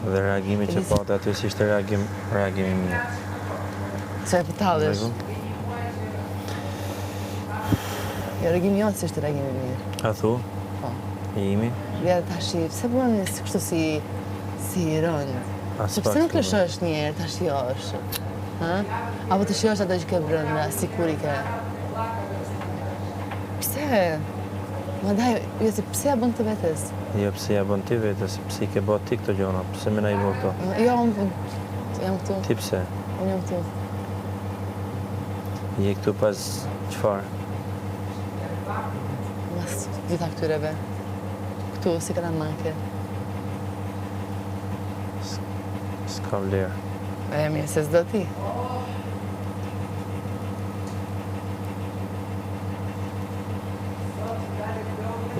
Dhe reagimi që pate aty si ishte reagimi mirë. Se e pëtallesh? Jo, reagimi jonë si ishte reagimi mirë. A thu? Po. I imi? Dhe tashi, pse bëni kështu si rënd? Se pse nuk lëshosh njerë ta shijosh? Apo të shijosh ato që ke brenda, si kur i ke? Pse? Ma daj, jo si pse ja bën të vetes? Jo, pse ja bën ti vetes, pse i ke bërë ti këto gjona, pse me na i bërë këto? Jo, jam këtu. Ti pse? Unë jam këtu. Je këtu pas qëfar? Mas gjitha këtyreve. Këtu, si këta manke. S'ka vlerë. E mirë, se s'do ti.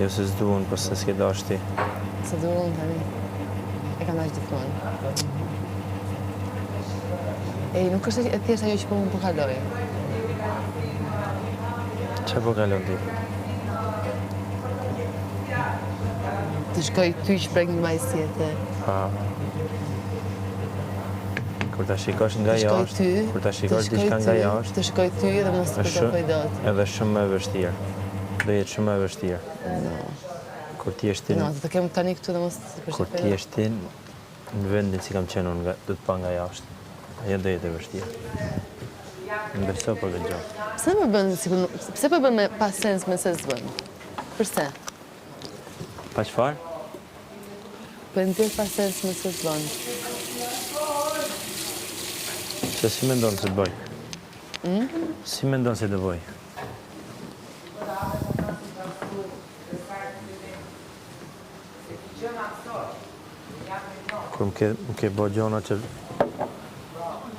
Jo se s'duhen, pas se s'ke dash ti. Se duhen tani. E kam dash gjithmonë. Ej, nuk është e thjesht ajo që po më përkaloj. Qa po kalon ti? Të shkoj ty që prek një majsë tjetër. Kur ta shikosh nga jashtë, kur ta shikosh diçka nga jashtë, të shkoj ty dhe mos të përkoj dot. Edhe shumë më e vështirë. Do jetë shumë më e vështirë. Kur ti jesh ti. No, të kem tani këtu dhe mos të përkoj dot. Kur ti jesh ti në vendin si kam qenë unë, do të pa nga jashtë. Ajo do jetë e vështirë. Më beso për këtë gjë. Pse po bën me pas sens me se s'bën? Përse? Pa çfarë? Po ndjer pas sens me se s'bën. Se si mendon se të bëj? Si mendon se të bëj? Kur më ke bë gjona që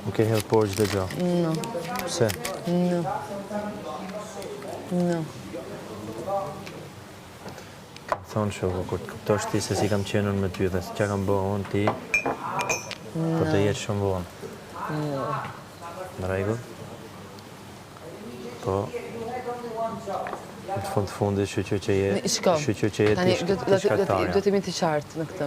më ke hedhë por çdo gjë. No. Pse? No. No. Kam thonë shoku, kur të kuptosh ti se si kam qenë unë me ty dhe çka kam bërë unë ti, po të jetë shumë vonë. Në rregull? Po, në fund fundi, shqyqy që jetë të shkaktarja. Do t'jemi të qartë në këtë.